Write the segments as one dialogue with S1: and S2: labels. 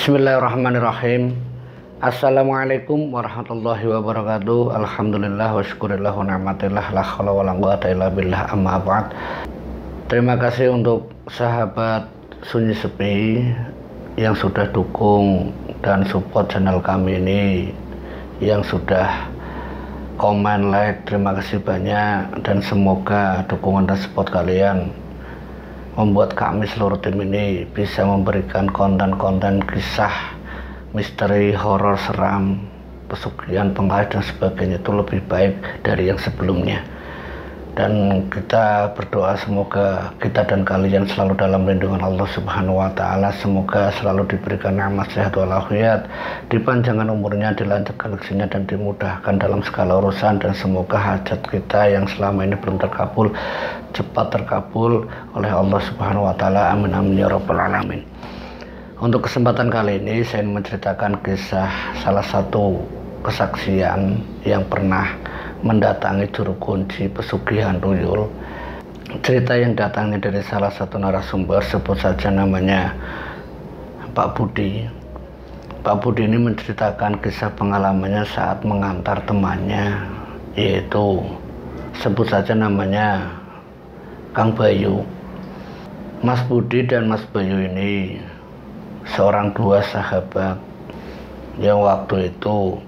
S1: Bismillahirrahmanirrahim. Assalamualaikum warahmatullahi wabarakatuh. Alhamdulillah wa syukurillah wa ni'matillah la haula wa la quwata illa billah, amma ba'd. Terima kasih untuk sahabat Sunyi Sepi yang sudah dukung dan support channel kami ini, yang sudah komen, like. Terima kasih banyak, dan semoga dukungan dan support kalian membuat kami seluruh tim ini bisa memberikan konten-konten kisah misteri, horor, seram, pesugihan, pengaruh dan sebagainya itu lebih baik dari yang sebelumnya. Dan kita berdoa semoga kita dan kalian selalu dalam lindungan Allah Subhanahu wa Ta'ala. Semoga selalu diberikan nikmat sehat walafiat, dipanjangkan umurnya, dilancarkan rezekinya, dan dimudahkan dalam segala urusan. Dan semoga hajat kita yang selama ini belum terkabul cepat terkabul oleh Allah Subhanahu wa Ta'ala. Amin amin ya rabbal alamin. Untuk kesempatan kali ini saya ingin menceritakan kisah salah satu kesaksian yang pernah mendatangi juru kunci pesugihan tuyul. Cerita yang datangnya dari salah satu narasumber, sebut saja namanya Pak Budi. Pak Budi ini menceritakan kisah pengalamannya saat mengantar temannya, yaitu sebut saja namanya Kang Bayu. Mas Budi dan Mas Bayu ini seorang dua sahabat yang waktu itu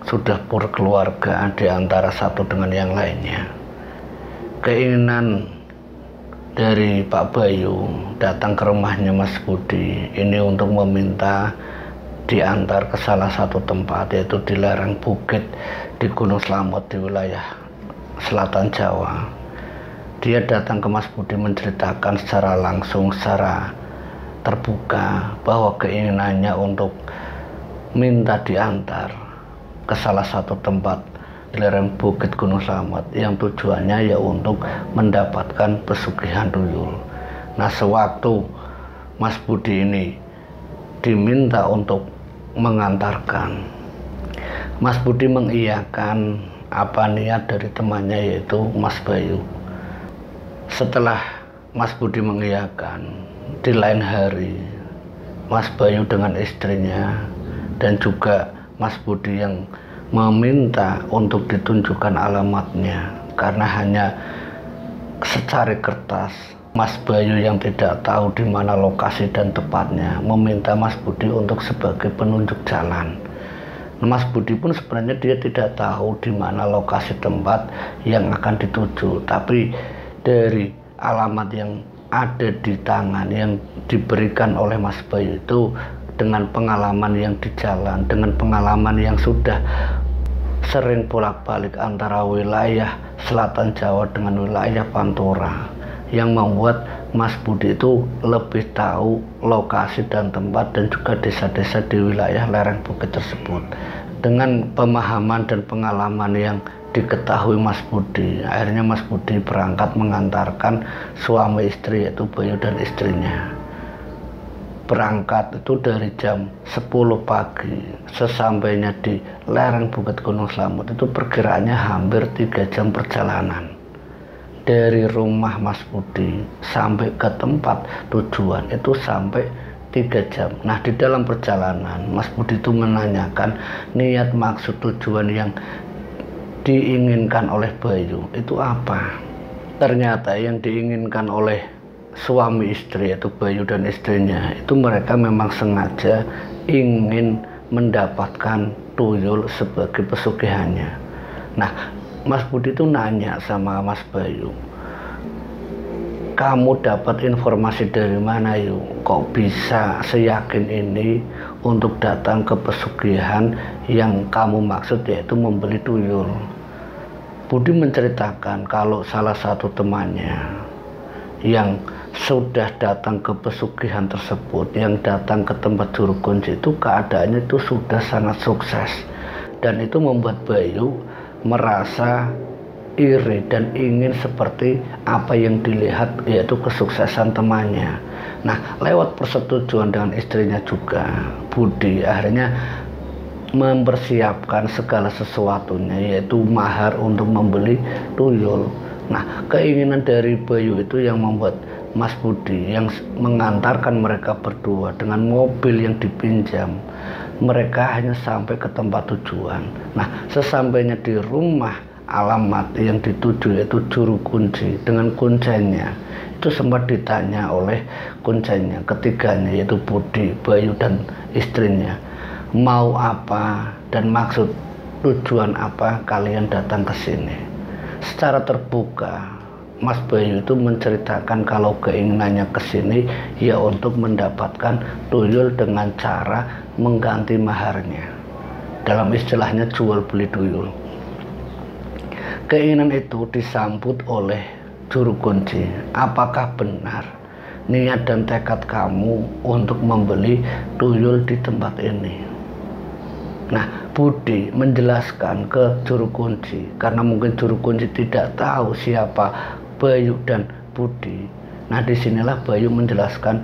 S1: sudah berkeluarga di antara satu dengan yang lainnya. Keinginan dari Pak Bayu datang ke rumahnya Mas Budi ini untuk meminta diantar ke salah satu tempat, yaitu di lereng bukit di Gunung Slamet di wilayah selatan Jawa. Dia datang ke Mas Budi menceritakan secara langsung, secara terbuka, bahwa keinginannya untuk minta diantar ke salah satu tempat di lereng bukit Gunung Slamet yang tujuannya ya untuk mendapatkan pesugihan tuyul. Nah, sewaktu Mas Budi ini diminta untuk mengantarkan, Mas Budi mengiyakan apa niat dari temannya, yaitu Mas Bayu. Setelah Mas Budi mengiyakan, di lain hari Mas Bayu dengan istrinya dan juga Mas Budi yang meminta untuk ditunjukkan alamatnya, karena hanya secari kertas. Mas Bayu yang tidak tahu di mana lokasi dan tepatnya meminta Mas Budi untuk sebagai penunjuk jalan. Mas Budi pun sebenarnya dia tidak tahu di mana lokasi tempat yang akan dituju, tapi dari alamat yang ada di tangan yang diberikan oleh Mas Bayu itu, dengan pengalaman yang di jalan, dengan pengalaman yang sudah sering bolak-balik antara wilayah selatan Jawa dengan wilayah Pantura, yang membuat Mas Budi itu lebih tahu lokasi dan tempat dan juga desa-desa di wilayah lereng bukit tersebut. Dengan pemahaman dan pengalaman yang diketahui Mas Budi, akhirnya Mas Budi berangkat mengantarkan suami istri, yaitu Bayu dan istrinya. Berangkat itu dari jam 10 pagi, sesampainya di lereng bukit Gunung Slamet itu perkiraannya hampir 3 jam perjalanan. Dari rumah Mas Budi sampai ke tempat tujuan itu sampai 3 jam. Nah, di dalam perjalanan Mas Budi itu menanyakan niat maksud tujuan yang diinginkan oleh Bayu itu apa. Ternyata yang diinginkan oleh suami istri, yaitu Bayu dan istrinya, itu mereka memang sengaja ingin mendapatkan tuyul sebagai pesugihannya. Nah, Mas Budi itu nanya sama Mas Bayu, kamu dapat informasi dari mana yuk? Kok bisa seyakin ini untuk datang ke pesugihan yang kamu maksud, yaitu membeli tuyul? Budi menceritakan kalau salah satu temannya yang sudah datang ke pesugihan tersebut, yang datang ke tempat juru kunci itu, keadaannya itu sudah sangat sukses, dan itu membuat Bayu merasa iri dan ingin seperti apa yang dilihat, yaitu kesuksesan temannya. Nah, lewat persetujuan dengan istrinya juga, Budi akhirnya mempersiapkan segala sesuatunya, yaitu mahar untuk membeli tuyul. Nah, keinginan dari Bayu itu yang membuat Mas Budi yang mengantarkan mereka berdua dengan mobil yang dipinjam. Mereka hanya sampai ke tempat tujuan. Nah, sesampainya di rumah, alamat yang dituju yaitu juru kunci dengan kuncinya. Itu sempat ditanya oleh kuncinya ketiganya, yaitu Budi, Bayu, dan istrinya, mau apa dan maksud tujuan apa kalian datang ke sini. Secara terbuka Mas Bayu itu menceritakan kalau keinginannya ke sini ya untuk mendapatkan tuyul dengan cara mengganti maharnya. Dalam istilahnya jual beli tuyul. Keinginan itu disambut oleh juru kunci. Apakah benar niat dan tekad kamu untuk membeli tuyul di tempat ini? Nah, Budi menjelaskan ke juru kunci karena mungkin juru kunci tidak tahu siapa Bayu dan Budi. Nah, disinilah Bayu menjelaskan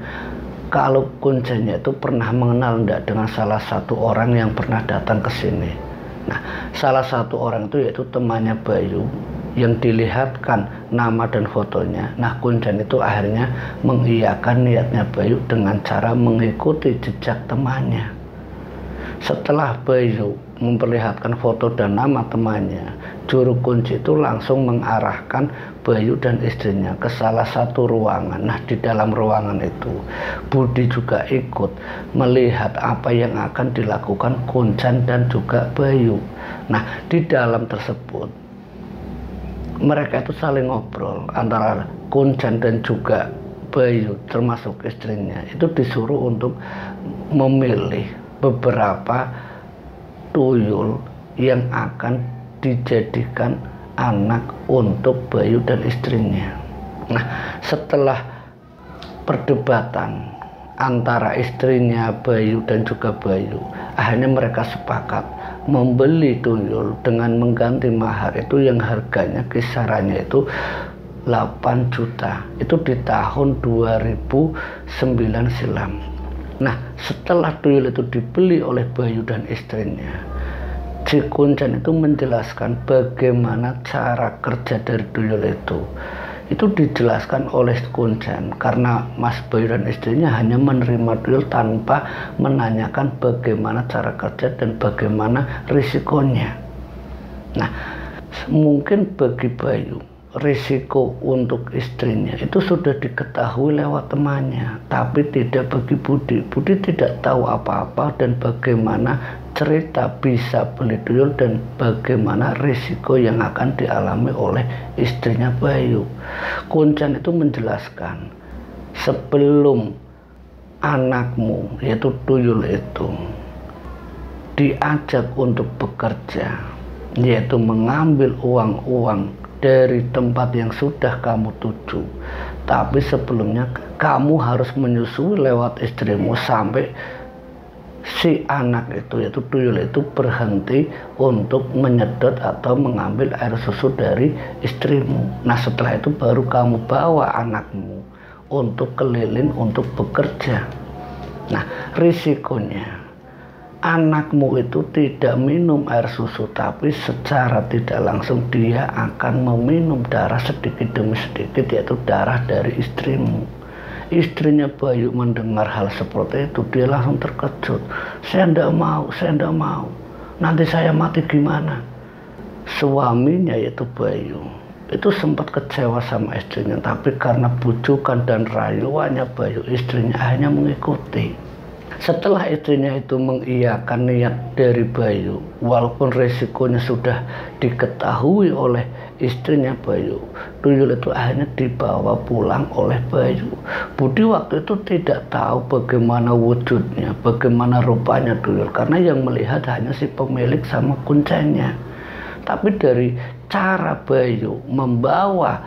S1: kalau kuncinya itu pernah mengenal enggak dengan salah satu orang yang pernah datang ke sini. Nah, salah satu orang itu yaitu temannya Bayu yang dilihatkan nama dan fotonya. Nah, Kuncen itu akhirnya mengiyakan niatnya Bayu dengan cara mengikuti jejak temannya. Setelah Bayu memperlihatkan foto dan nama temannya, juru kunci itu langsung mengarahkan Bayu dan istrinya ke salah satu ruangan. Nah, di dalam ruangan itu Budi juga ikut melihat apa yang akan dilakukan Kuncen dan juga Bayu. Nah, di dalam tersebut mereka itu saling ngobrol antara Kuncen dan juga Bayu termasuk istrinya. Itu disuruh untuk memilih beberapa tuyul yang akan dijadikan anak untuk Bayu dan istrinya. Nah, setelah perdebatan antara istrinya Bayu dan juga Bayu, akhirnya mereka sepakat membeli tuyul dengan mengganti mahar itu yang harganya kisarannya itu 8 juta. Itu di tahun 2009 silam. Nah, setelah tuyul itu dibeli oleh Bayu dan istrinya, si Kuncen itu menjelaskan bagaimana cara kerja dari tuyul itu. Itu dijelaskan oleh Kuncen karena Mas Bayu dan istrinya hanya menerima tuyul tanpa menanyakan bagaimana cara kerja dan bagaimana risikonya. Nah, mungkin bagi Bayu risiko untuk istrinya itu sudah diketahui lewat temannya, tapi tidak bagi Budi. Budi tidak tahu apa-apa dan bagaimana cerita bisa beli tuyul dan bagaimana risiko yang akan dialami oleh istrinya Bayu. Kuncen itu menjelaskan, sebelum anakmu yaitu tuyul itu diajak untuk bekerja, yaitu mengambil uang-uang dari tempat yang sudah kamu tuju, tapi sebelumnya kamu harus menyusui lewat istrimu sampai si anak itu yaitu tuyul itu berhenti untuk menyedot atau mengambil air susu dari istrimu. Nah, setelah itu baru kamu bawa anakmu untuk keliling untuk bekerja. Nah, risikonya anakmu itu tidak minum air susu, tapi secara tidak langsung dia akan meminum darah sedikit demi sedikit, yaitu darah dari istrimu. Istrinya Bayu mendengar hal seperti itu, dia langsung terkejut. Saya tidak mau, nanti saya mati gimana? Suaminya yaitu Bayu itu sempat kecewa sama istrinya, tapi karena bujukan dan rayuannya Bayu, istrinya akhirnya mengikuti. Setelah istrinya itu mengiyakan niat dari Bayu, walaupun resikonya sudah diketahui oleh istrinya Bayu, tuyul itu akhirnya dibawa pulang oleh Bayu. Budi waktu itu tidak tahu bagaimana wujudnya, bagaimana rupanya tuyul, karena yang melihat hanya si pemilik sama Kuncennya. Tapi dari cara Bayu membawa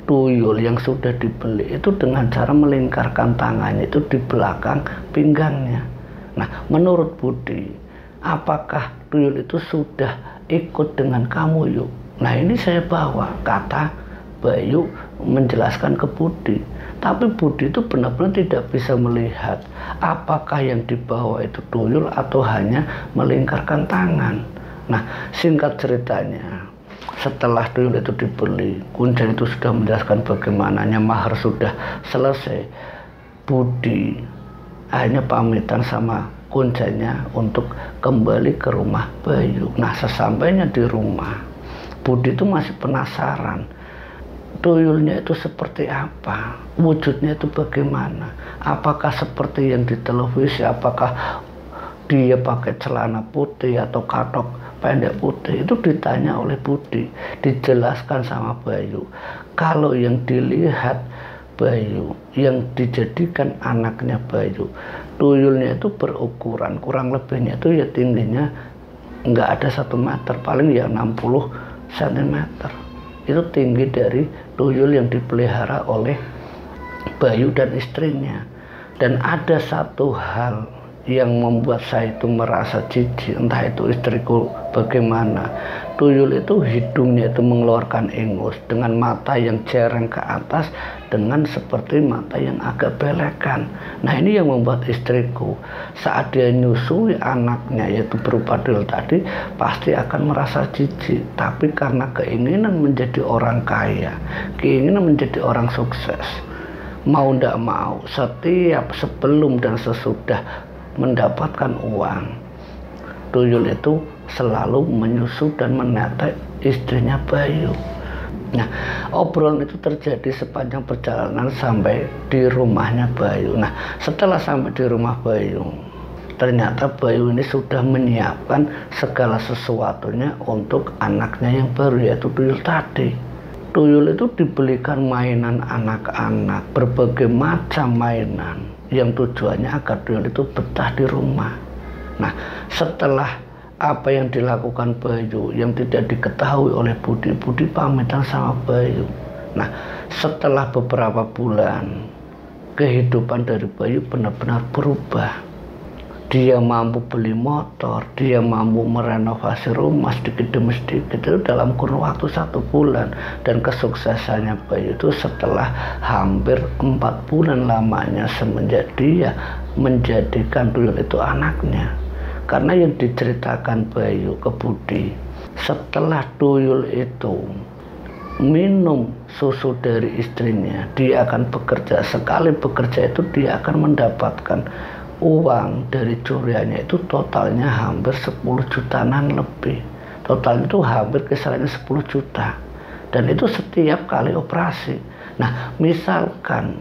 S1: tuyul yang sudah dibeli itu dengan cara melingkarkan tangannya itu di belakang pinggangnya. Nah, menurut Budi, apakah tuyul itu sudah ikut dengan kamu yuk? Nah, ini saya bawa, kata Bayu menjelaskan ke Budi. Tapi Budi itu benar-benar tidak bisa melihat apakah yang dibawa itu tuyul atau hanya melingkarkan tangan. Nah, singkat ceritanya, Setelah tuyul itu dibeli, Kuncen itu sudah menjelaskan bagaimananya mahar sudah selesai. Budi akhirnya pamitan sama Kuncennya untuk kembali ke rumah Bayu. Nah, sesampainya di rumah, Budi itu masih penasaran tuyulnya itu seperti apa, wujudnya itu bagaimana, apakah seperti yang di televisi, apakah dia pakai celana putih atau katok pendek putih. Itu ditanya oleh Budi, dijelaskan sama Bayu. Kalau yang dilihat Bayu, yang dijadikan anaknya Bayu, tuyulnya itu berukuran kurang lebihnya itu ya tingginya nggak ada 1 meter, paling ya 60 cm. Itu tinggi dari tuyul yang dipelihara oleh Bayu dan istrinya. Dan ada satu hal yang membuat saya itu merasa jijik, entah itu istriku bagaimana. Tuyul itu hidungnya itu mengeluarkan ingus dengan mata yang jereng ke atas, dengan seperti mata yang agak belekan. Nah, ini yang membuat istriku saat dia nyusui anaknya yaitu berupa tuyul tadi pasti akan merasa jijik. Tapi karena keinginan menjadi orang kaya, keinginan menjadi orang sukses, mau ndak mau setiap sebelum dan sesudah mendapatkan uang, tuyul itu selalu menyusu dan menetek istrinya Bayu. Nah, obrolan itu terjadi sepanjang perjalanan sampai di rumahnya Bayu. Nah, setelah sampai di rumah Bayu, ternyata Bayu ini sudah menyiapkan segala sesuatunya untuk anaknya yang baru, yaitu tuyul tadi. Tuyul itu dibelikan mainan anak-anak, berbagai macam mainan, yang tujuannya agar tuyul itu betah di rumah. Nah, setelah apa yang dilakukan Bayu yang tidak diketahui oleh Budi, Budi pamitan sama Bayu. Nah, setelah beberapa bulan, kehidupan dari Bayu benar-benar berubah. Dia mampu beli motor, dia mampu merenovasi rumah sedikit demi sedikit itu dalam kurun waktu 1 bulan. Dan kesuksesannya Bayu itu setelah hampir 4 bulan lamanya semenjak dia menjadikan tuyul itu anaknya. Karena yang diceritakan Bayu ke Budi, setelah tuyul itu minum susu dari istrinya, dia akan bekerja. Sekali bekerja itu dia akan mendapatkan uang dari curiannya itu totalnya hampir 10 jutaan lebih. Totalnya itu hampir kisarannya 10 juta. Dan itu setiap kali operasi. Nah, misalkan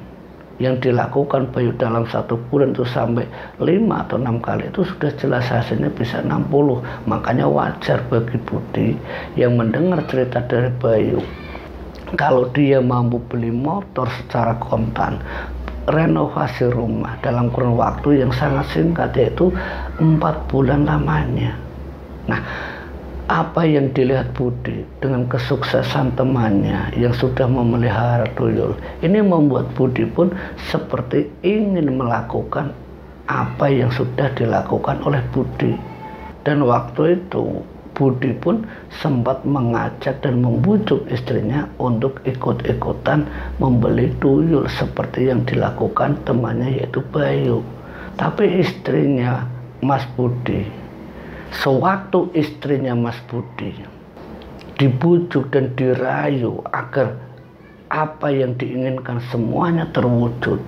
S1: yang dilakukan Bayu dalam 1 bulan itu sampai 5 atau 6 kali, itu sudah jelas hasilnya bisa 60. Makanya wajar bagi Budi yang mendengar cerita dari Bayu, kalau dia mampu beli motor secara kontan, renovasi rumah dalam kurun waktu yang sangat singkat, yaitu 4 bulan lamanya. Nah, apa yang dilihat Budi dengan kesuksesan temannya yang sudah memelihara tuyul, ini membuat Budi pun seperti ingin melakukan apa yang sudah dilakukan oleh Budi. Dan waktu itu Budi pun sempat mengajak dan membujuk istrinya untuk ikut-ikutan membeli tuyul seperti yang dilakukan temannya yaitu Bayu. Tapi istrinya Mas Budi, sewaktu istrinya Mas Budi dibujuk dan dirayu agar apa yang diinginkan semuanya terwujud,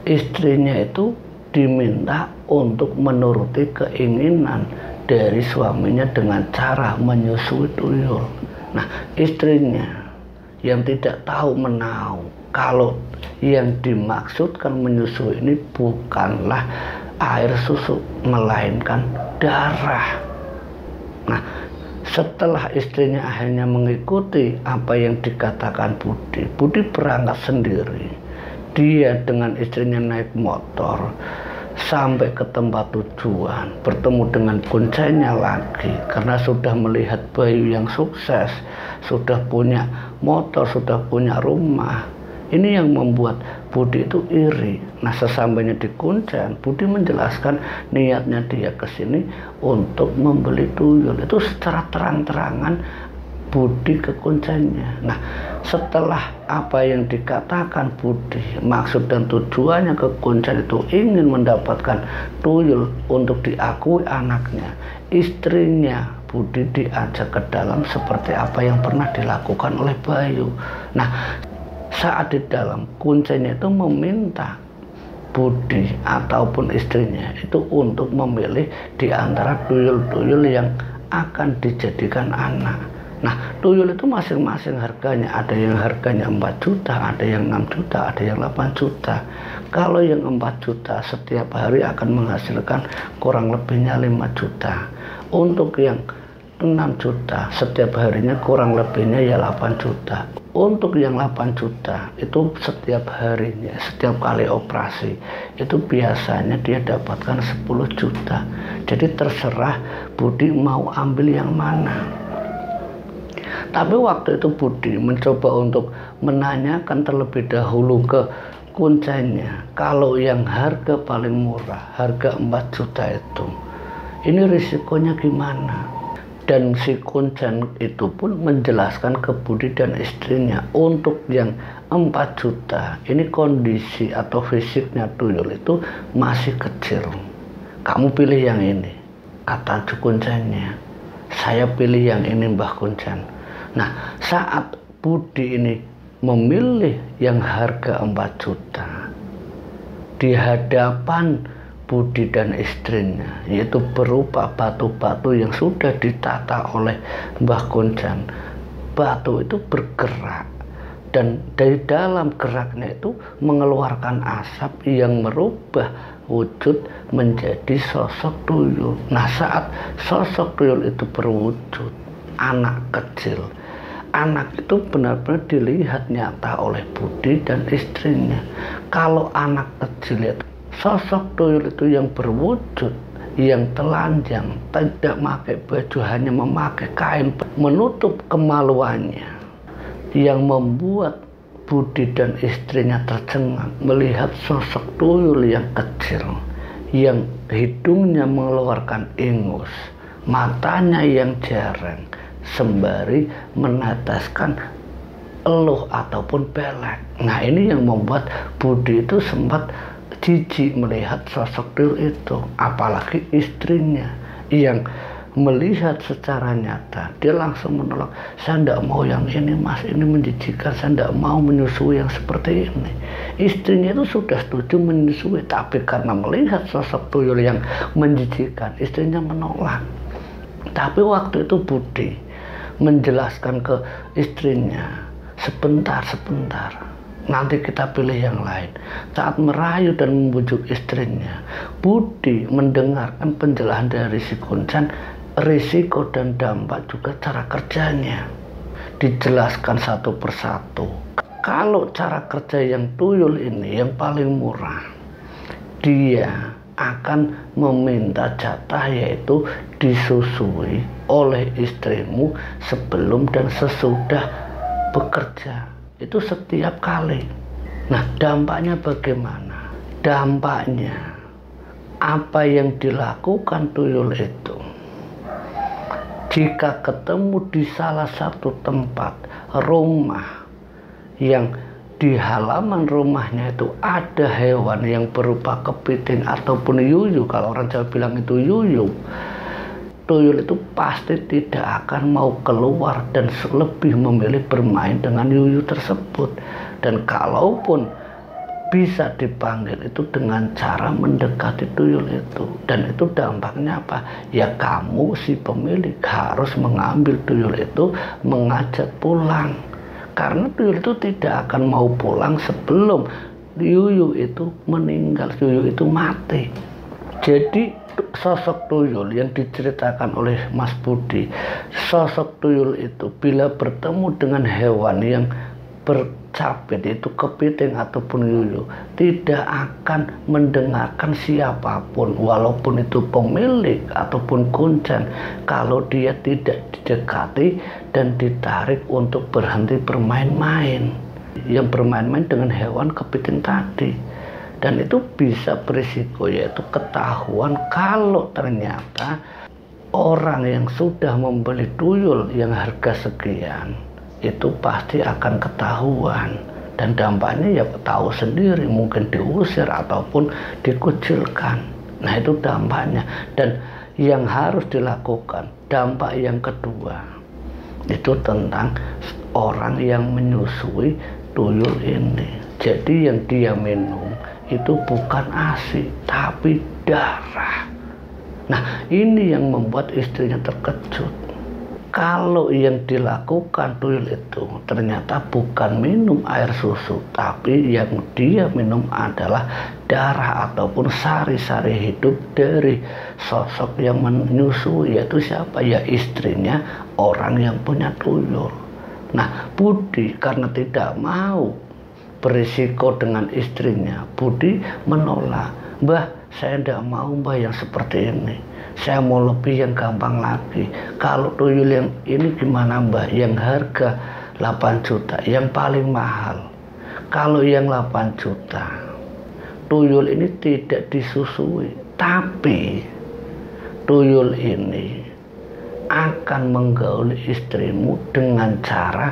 S1: istrinya itu diminta untuk menuruti keinginan dari suaminya dengan cara menyusui tuyul. Nah, istrinya yang tidak tahu menahu kalau yang dimaksudkan menyusui ini bukanlah air susu, melainkan darah. Nah, setelah istrinya akhirnya mengikuti apa yang dikatakan Budi, Budi berangkat sendiri. Dia dengan istrinya naik motor sampai ke tempat tujuan, bertemu dengan kuncinya lagi karena sudah melihat Bayu yang sukses, sudah punya motor, sudah punya rumah. Ini yang membuat Budi itu iri. Nah, sesampainya di Kuncen, Budi menjelaskan niatnya dia ke sini untuk membeli tuyul. Itu secara terang-terangan Budi ke Kuncennya. Nah, setelah apa yang dikatakan Budi, maksud dan tujuannya ke Kuncen itu ingin mendapatkan tuyul untuk diakui anaknya, istrinya Budi diajak ke dalam seperti apa yang pernah dilakukan oleh Bayu. Nah, saat di dalam, kuncinya itu meminta Budi ataupun istrinya itu untuk memilih di antara tuyul-tuyul yang akan dijadikan anak. Nah, tuyul itu masing-masing harganya, ada yang harganya 4 juta, ada yang 6 juta, ada yang 8 juta. Kalau yang 4 juta setiap hari akan menghasilkan kurang lebihnya 5 juta. Untuk yang 6 juta setiap harinya kurang lebihnya ya 8 juta. Untuk yang 8 juta itu setiap harinya, setiap kali operasi itu biasanya dia dapatkan 10 juta. Jadi terserah Budi mau ambil yang mana. Tapi waktu itu Budi mencoba untuk menanyakan terlebih dahulu ke kuncinya, kalau yang harga paling murah, harga 4 juta itu, ini risikonya gimana? Dan si kuncen itu pun menjelaskan ke Budi dan istrinya, untuk yang 4 juta, ini kondisi atau fisiknya tuyul itu masih kecil. Kamu pilih yang ini, kata kuncennya. Saya pilih yang ini, Mbah Kuncen. Nah, saat Budi ini memilih yang harga 4 juta di hadapan Budi dan istrinya, yaitu berupa batu-batu yang sudah ditata oleh Mbah Kuncen. Batu itu bergerak dan dari dalam geraknya itu mengeluarkan asap yang merubah wujud menjadi sosok tuyul. Nah, saat sosok tuyul itu berwujud anak kecil, anak itu benar-benar dilihat nyata oleh Budi dan istrinya. Kalau anak kecil itu, sosok tuyul itu yang berwujud, yang telanjang, tidak memakai baju, hanya memakai kain menutup kemaluannya, yang membuat Budi dan istrinya tercengang melihat sosok tuyul yang kecil, yang hidungnya mengeluarkan ingus, matanya yang jarang, sembari meneteskan eluh ataupun belek. Nah, ini yang membuat Budi itu sempat jijik melihat sosok tuyul itu, apalagi istrinya yang melihat secara nyata. Dia langsung menolak, saya tidak mau yang ini mas, ini menjijikkan, saya tidak mau menyusui yang seperti ini. Istrinya itu sudah setuju menyusui, tapi karena melihat sosok tuyul yang menjijikkan, istrinya menolak. Tapi waktu itu Budi menjelaskan ke istrinya, sebentar, nanti kita pilih yang lain. Saat merayu dan membujuk istrinya, Budi mendengarkan penjelasan dari si Kuncen, risiko dan dampak juga cara kerjanya. Dijelaskan satu persatu. Kalau cara kerja yang tuyul ini yang paling murah, dia akan meminta jatah, yaitu disusui oleh istrimu sebelum dan sesudah bekerja, itu setiap kali. Nah, dampaknya bagaimana? Dampaknya apa yang dilakukan tuyul itu, jika ketemu di salah satu tempat rumah yang di halaman rumahnya itu ada hewan yang berupa kepiting ataupun yuyu, kalau orang Jawa bilang itu yuyu, tuyul itu pasti tidak akan mau keluar dan lebih memilih bermain dengan yuyu tersebut. Dan kalaupun bisa dipanggil itu dengan cara mendekati tuyul itu. Dan itu dampaknya apa? Ya kamu si pemilik harus mengambil tuyul itu, mengajak pulang. Karena tuyul itu tidak akan mau pulang sebelum yuyu itu meninggal, yuyu itu mati. Jadi sosok tuyul yang diceritakan oleh Mas Budi, sosok tuyul itu bila bertemu dengan hewan yang bercabit, itu kepiting ataupun yuyu, tidak akan mendengarkan siapapun, walaupun itu pemilik ataupun kuncen, kalau dia tidak didekati dan ditarik untuk berhenti bermain-main, yang bermain-main dengan hewan kepiting tadi. Dan itu bisa berisiko, yaitu ketahuan kalau ternyata orang yang sudah membeli tuyul yang harga sekian itu pasti akan ketahuan, dan dampaknya ya tahu sendiri, mungkin diusir ataupun dikucilkan. Nah, itu dampaknya. Dan yang harus dilakukan dampak yang kedua itu tentang orang yang menyusui tuyul ini. Jadi yang dia minum itu bukan ASI tapi darah. Nah, ini yang membuat istrinya terkejut. Kalau yang dilakukan tuyul itu ternyata bukan minum air susu, tapi yang dia minum adalah darah ataupun sari-sari hidup dari sosok yang menyusui, yaitu siapa? Ya istrinya orang yang punya tuyul. Nah, Budi karena tidak mau berisiko dengan istrinya, Budi menolak. Mbah, saya tidak mau mbah yang seperti ini. Saya mau lebih yang gampang lagi. Kalau tuyul yang ini gimana mbah? Yang harga 8 juta, yang paling mahal. Kalau yang 8 juta, tuyul ini tidak disusui, tapi tuyul ini akan menggauli istrimu dengan cara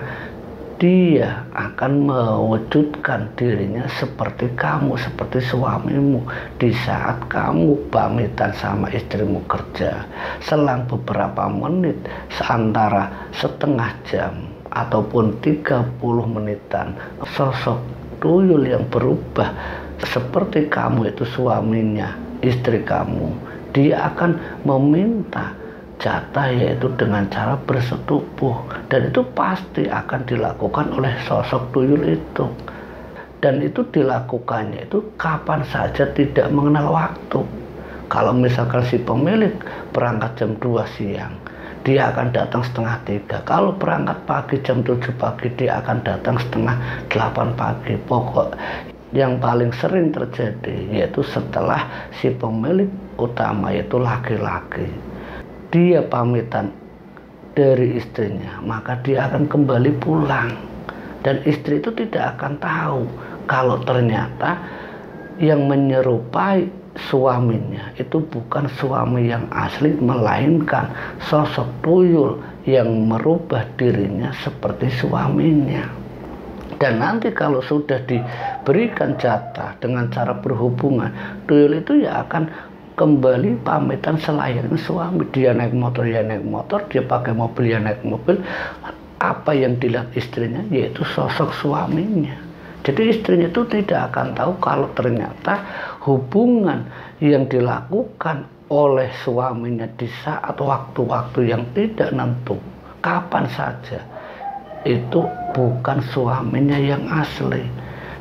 S1: dia akan mewujudkan dirinya seperti kamu, seperti suamimu. Di saat kamu pamitan sama istrimu kerja, selang beberapa menit, seantara setengah jam ataupun 30 menitan, sosok tuyul yang berubah seperti kamu itu suaminya, istri kamu, dia akan meminta jatah, yaitu dengan cara bersetubuh, dan itu pasti akan dilakukan oleh sosok tuyul itu. Dan itu dilakukannya itu kapan saja, tidak mengenal waktu. Kalau misalkan si pemilik berangkat jam 2 siang, dia akan datang setengah 3. Kalau berangkat pagi jam 7 pagi, dia akan datang setengah 8 pagi. Pokok yang paling sering terjadi yaitu setelah si pemilik utama, yaitu laki-laki, dia pamitan dari istrinya, maka dia akan kembali pulang. Dan istri itu tidak akan tahu kalau ternyata yang menyerupai suaminya itu bukan suami yang asli, melainkan sosok tuyul yang merubah dirinya seperti suaminya. Dan nanti kalau sudah diberikan jatah dengan cara berhubungan, tuyul itu ya akan kembali pamitan selayaknya suami. Dia naik motor, ya naik motor. Dia pakai mobil, ya naik mobil. Apa yang dilihat istrinya yaitu sosok suaminya. Jadi istrinya itu tidak akan tahu kalau ternyata hubungan yang dilakukan oleh suaminya di saat waktu-waktu yang tidak nentu, kapan saja, itu bukan suaminya yang asli.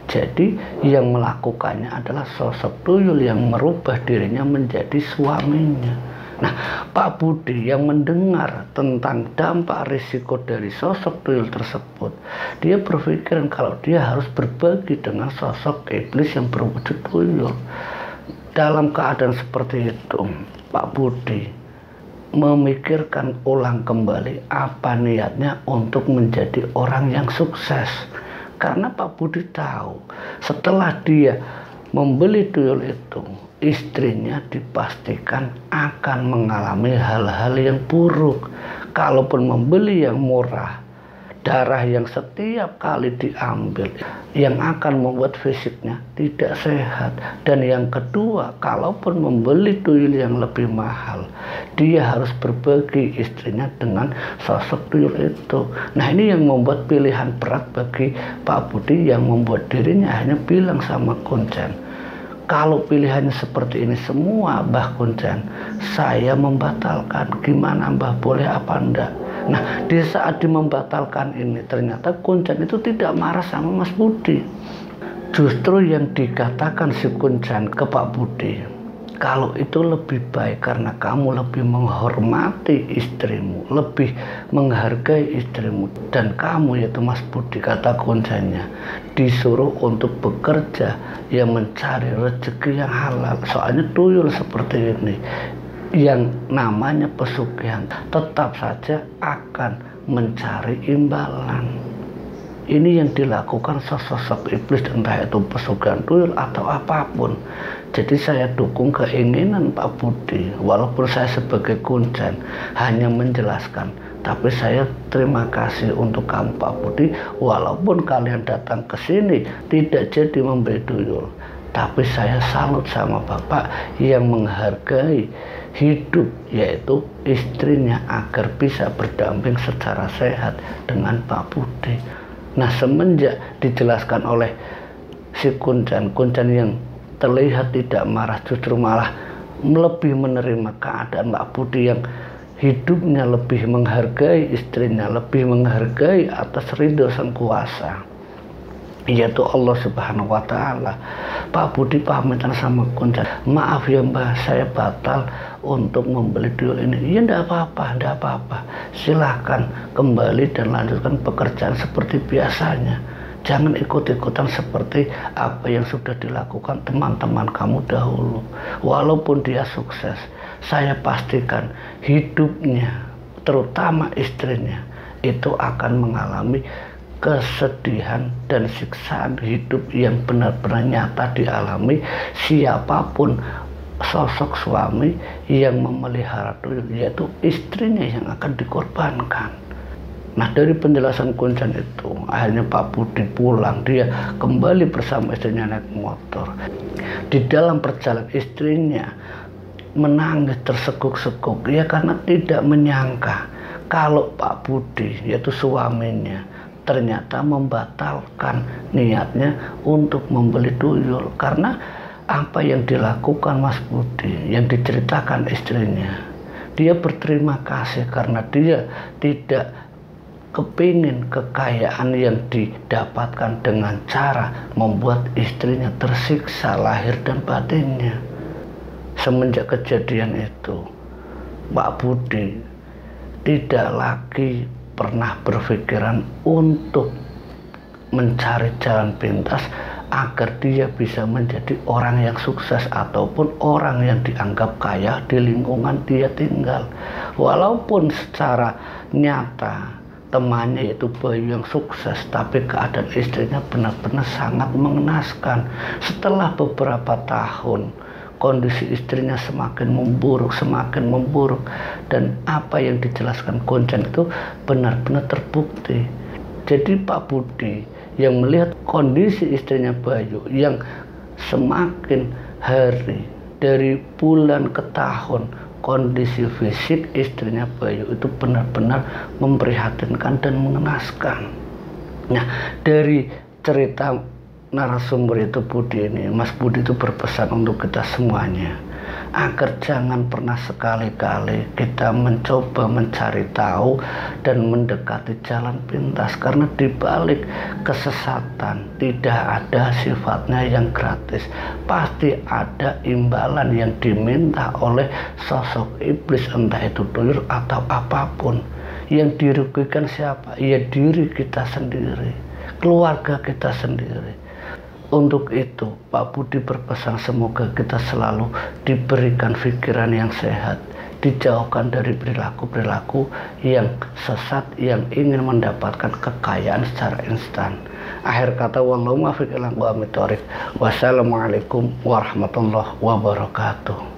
S1: Jadi yang melakukannya adalah sosok tuyul yang merubah dirinya menjadi suaminya. Nah, Pak Budi yang mendengar tentang dampak risiko dari sosok tuyul tersebut, dia berpikiran kalau dia harus berbagi dengan sosok iblis yang berwujud tuyul. Dalam keadaan seperti itu, Pak Budi memikirkan ulang kembali apa niatnya untuk menjadi orang yang sukses. Karena Pak Budi tahu setelah dia membeli tuyul itu, istrinya dipastikan akan mengalami hal-hal yang buruk. Kalaupun membeli yang murah, darah yang setiap kali diambil yang akan membuat fisiknya tidak sehat. Dan yang kedua, kalaupun membeli tuyul yang lebih mahal, dia harus berbagi istrinya dengan sosok tuyul itu. Nah, ini yang membuat pilihan berat bagi Pak Budi, yang membuat dirinya hanya bilang sama Kuncen, kalau pilihannya seperti ini semua, Mbah Kuncen, saya membatalkan. Gimana Mbah, boleh apa enggak? Nah, di saat dimembatalkan ini, ternyata Kuncen itu tidak marah sama Mas Budi. Justru yang dikatakan si Kuncen ke Pak Budi, kalau itu lebih baik karena kamu lebih menghormati istrimu, lebih menghargai istrimu, dan kamu, yaitu Mas Budi, kata Kuncennya, disuruh untuk bekerja yang mencari rezeki yang halal. Soalnya tuyul seperti ini, yang namanya pesugihan, tetap saja akan mencari imbalan. Ini yang dilakukan sosok iblis, entah itu pesugihan tuyul atau apapun. Jadi saya dukung keinginan Pak Budi, walaupun saya sebagai Kuncen hanya menjelaskan. Tapi saya terima kasih untuk kamu Pak Budi, walaupun kalian datang ke sini tidak jadi membeli tuyul. Tapi saya salut sama Bapak yang menghargai hidup, yaitu istrinya, agar bisa berdamping secara sehat dengan Pak Budi. Nah, semenjak dijelaskan oleh si Kuncan yang terlihat tidak marah, justru malah lebih menerima keadaan Pak Budi yang hidupnya lebih menghargai istrinya, lebih menghargai atas ridho Sang Kuasa, yaitu Allah Subhanahu wa Ta'ala. Pak Budi pamitan sama Kuncan, maaf ya Mbah, saya batal untuk membeli tuyul ini. Ya enggak apa-apa, silahkan kembali dan lanjutkan pekerjaan seperti biasanya. Jangan ikut-ikutan seperti apa yang sudah dilakukan teman-teman kamu dahulu. Walaupun dia sukses, saya pastikan hidupnya, terutama istrinya, itu akan mengalami kesedihan dan siksaan hidup yang benar-benar nyata dialami siapapun sosok suami yang memelihara tuyul, yaitu istrinya yang akan dikorbankan. Nah, dari penjelasan Kuncan itu, akhirnya Pak Budi pulang. Dia kembali bersama istrinya naik motor. Di dalam perjalanan istrinya menangis tersekuk-sekuk, ya, karena tidak menyangka kalau Pak Budi, yaitu suaminya, ternyata membatalkan niatnya untuk membeli tuyul. Karena apa yang dilakukan Mas Budi, yang diceritakan istrinya, dia berterima kasih karena dia tidak kepingin kekayaan yang didapatkan dengan cara membuat istrinya tersiksa lahir dan batinnya. Semenjak kejadian itu, Pak Budi tidak lagi pernah berpikiran untuk mencari jalan pintas agar dia bisa menjadi orang yang sukses ataupun orang yang dianggap kaya di lingkungan dia tinggal. Walaupun secara nyata temannya yaitu Bayu yang sukses, tapi keadaan istrinya benar-benar sangat mengenaskan. Setelah beberapa tahun, kondisi istrinya semakin memburuk, dan apa yang dijelaskan Kuncan itu benar-benar terbukti. Jadi Pak Budi yang melihat kondisi istrinya Bayu yang semakin hari, dari bulan ke tahun, kondisi fisik istrinya Bayu itu benar-benar memprihatinkan dan mengenaskan. Nah, dari cerita narasumber itu Budi ini, Mas Budi itu berpesan untuk kita semuanya agar jangan pernah sekali-kali kita mencoba mencari tahu dan mendekati jalan pintas, karena dibalik kesesatan tidak ada sifatnya yang gratis. Pasti ada imbalan yang diminta oleh sosok iblis, entah itu tuyul atau apapun. Yang dirugikan siapa? Ya diri kita sendiri, keluarga kita sendiri. Untuk itu Pak Budi berpesan semoga kita selalu diberikan pikiran yang sehat, dijauhkan dari perilaku-perilaku yang sesat yang ingin mendapatkan kekayaan secara instan. Akhir kata, wallahu muwaffiq ila aqwamit thoriq. Wassalamualaikum warahmatullahi wabarakatuh.